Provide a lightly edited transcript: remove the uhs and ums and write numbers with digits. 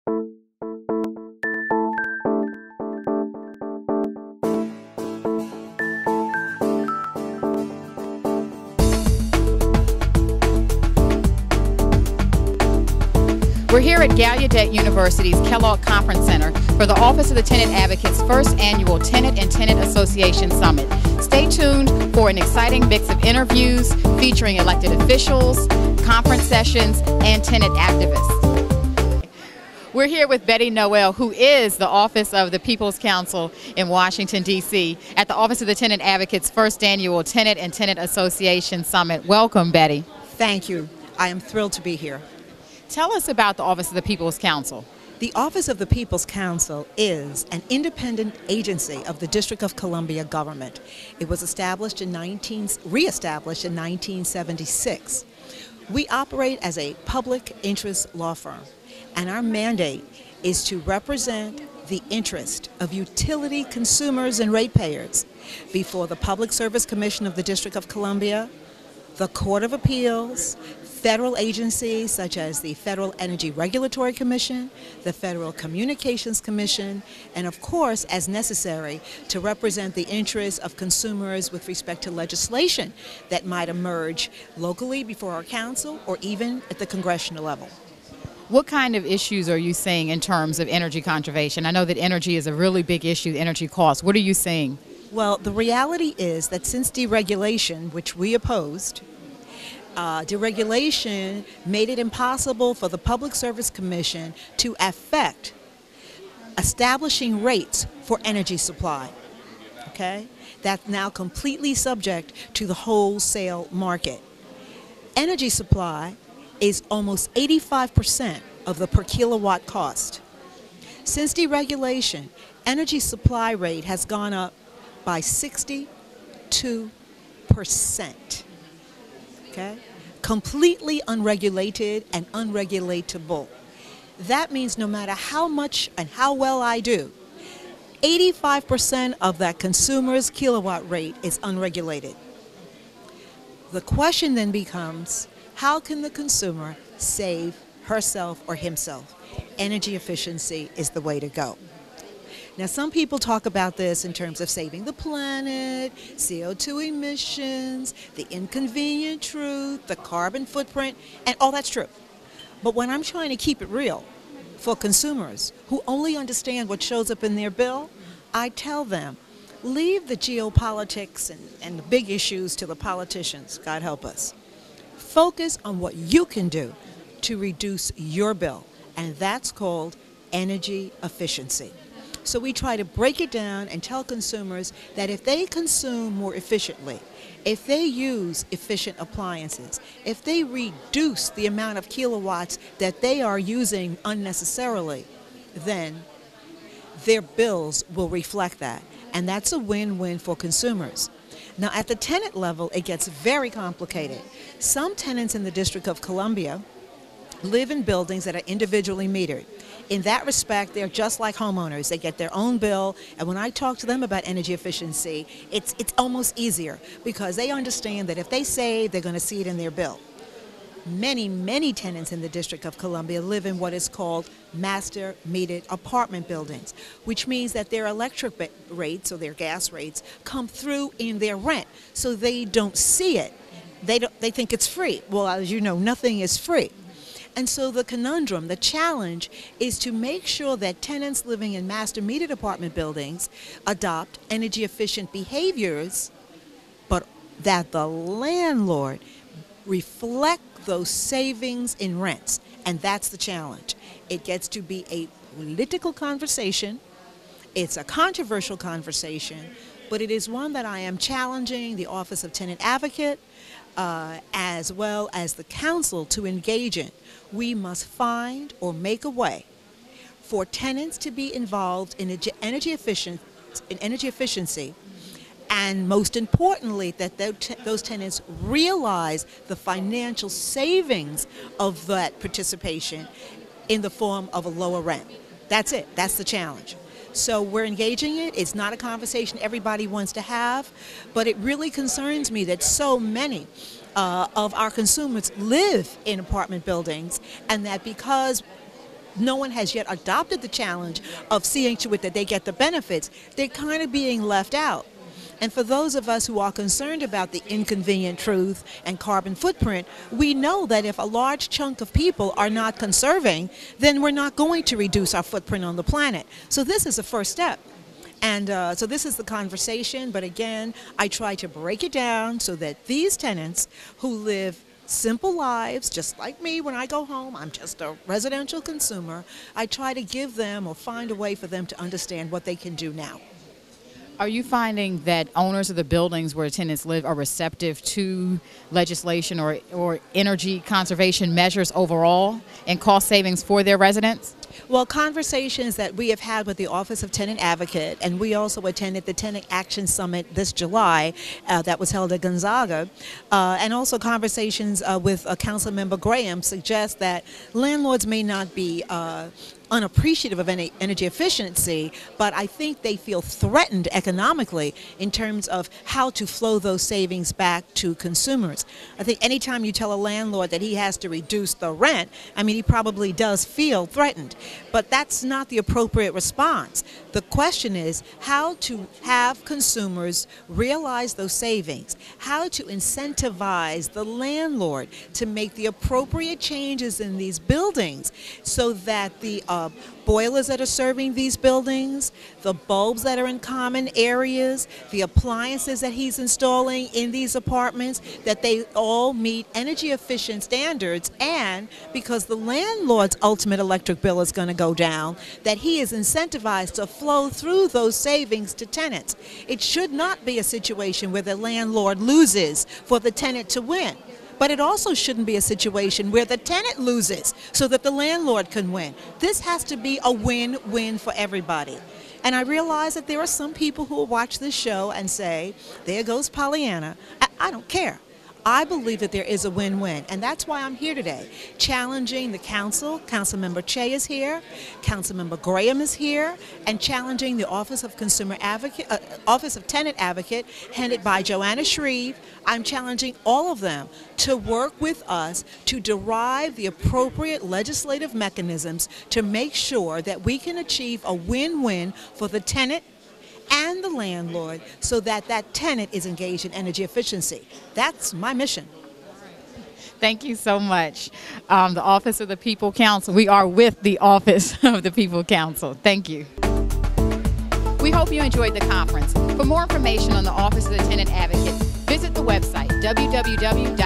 We're here at Gallaudet University's Kellogg Conference Center for the Office of the Tenant Advocate's first annual Tenant and Tenant Association Summit. Stay tuned for an exciting mix of interviews featuring elected officials, conference sessions, and tenant activists. We're here with Betty Noel, who is the Office of the People's Counsel in Washington, D.C., at the Office of the Tenant Advocate's first annual Tenant and Tenant Association Summit. Welcome, Betty. Thank you. I am thrilled to be here. Tell us about the Office of the People's Counsel. The Office of the People's Counsel is an independent agency of the District of Columbia government. It was reestablished in 1976. We operate as a public interest law firm, and our mandate is to represent the interest of utility consumers and ratepayers before the Public Service Commission of the District of Columbia, the Court of Appeals, federal agencies such as the Federal Energy Regulatory Commission, the Federal Communications Commission, and of course, as necessary, to represent the interests of consumers with respect to legislation that might emerge locally before our council or even at the congressional level. What kind of issues are you seeing in terms of energy conservation? I know that energy is a really big issue, energy costs. What are you seeing? Well, the reality is that since deregulation, which we opposed, deregulation made it impossible for the Public Service Commission to affect establishing rates for energy supply. Okay? That's now completely subject to the wholesale market. Energy supply is almost 85% of the per kilowatt cost. Since deregulation, energy supply rate has gone up by 62%. Okay? Completely unregulated and unregulatable. That means no matter how much and how well I do, 85% of that consumer's kilowatt rate is unregulated. The question then becomes, how can the consumer save herself or himself? Energy efficiency is the way to go. Now, some people talk about this in terms of saving the planet, CO2 emissions, the inconvenient truth, the carbon footprint, and all that's true. But when I'm trying to keep it real for consumers who only understand what shows up in their bill, I tell them, leave the geopolitics and the big issues to the politicians, God help us. Focus on what you can do to reduce your bill, and that's called energy efficiency. So we try to break it down and tell consumers that if they consume more efficiently, if they use efficient appliances, if they reduce the amount of kilowatts that they are using unnecessarily, then their bills will reflect that. And that's a win-win for consumers. Now, at the tenant level, it gets very complicated. Some tenants in the District of Columbia live in buildings that are individually metered. In that respect, they're just like homeowners. They get their own bill, and when I talk to them about energy efficiency, it's almost easier because they understand that if they save, they're going to see it in their bill. Many tenants in the District of Columbia live in what is called master metered apartment buildings, which means that their electric rates or their gas rates come through in their rent, so they don't see it. They think it's free. Well, as you know, nothing is free. And so the conundrum, the challenge, is to make sure that tenants living in master metered apartment buildings adopt energy efficient behaviors, but that the landlord reflect those savings in rents. And that's the challenge. It gets to be a political conversation. It's a controversial conversation, but it is one that I am challenging the Office of Tenant Advocate as well as the council to engage in. We must find or make a way for tenants to be involved in energy efficiency, and most importantly, that those tenants realize the financial savings of that participation in the form of a lower rent. That's it. That's the challenge. So we're engaging it. It's not a conversation everybody wants to have, but it really concerns me that so many of our consumers live in apartment buildings, and that because no one has yet adopted the challenge of seeing to it that they get the benefits, they're kind of being left out. And for those of us who are concerned about the inconvenient truth and carbon footprint, we know that if a large chunk of people are not conserving, then we're not going to reduce our footprint on the planet. So this is a first step. And so this is the conversation, but again, I try to break it down so that these tenants who live simple lives, just like me when I go home, I'm just a residential consumer, I try to give them or find a way for them to understand what they can do now. Are you finding that owners of the buildings where tenants live are receptive to legislation or energy conservation measures overall and cost savings for their residents? Well, conversations that we have had with the Office of Tenant Advocate, and we also attended the Tenant Action Summit this July that was held at Gonzaga, and also conversations with Council Member Graham suggest that landlords may not be unappreciative of any energy efficiency, but I think they feel threatened economically in terms of how to flow those savings back to consumers. I think anytime you tell a landlord that he has to reduce the rent, I mean, he probably does feel threatened, but that's not the appropriate response. The question is how to have consumers realize those savings, how to incentivize the landlord to make the appropriate changes in these buildings so that the boilers that are serving these buildings, the bulbs that are in common areas, the appliances that he's installing in these apartments, that they all meet energy efficient standards, and because the landlord's ultimate electric bill is going to go down, that he is incentivized to flow through those savings to tenants. It should not be a situation where the landlord loses for the tenant to win. But it also shouldn't be a situation where the tenant loses so that the landlord can win. This has to be a win-win for everybody. And I realize that there are some people who will watch this show and say, there goes Pollyanna. I don't care. I believe that there is a win-win, and that's why I'm here today, challenging the council. Councilmember Che is here, Councilmember Graham is here, and challenging the Office of Tenant Advocate, headed by Joanna Shreve. I'm challenging all of them to work with us to derive the appropriate legislative mechanisms to make sure that we can achieve a win-win for the tenant and the landlord so that that tenant is engaged in energy efficiency. That's my mission. Thank you so much. The Office of the People Counsel. We are with the Office of the People Counsel. Thank you. We hope you enjoyed the conference. For more information on the Office of the Tenant Advocate, visit the website www.ota.dc.gov.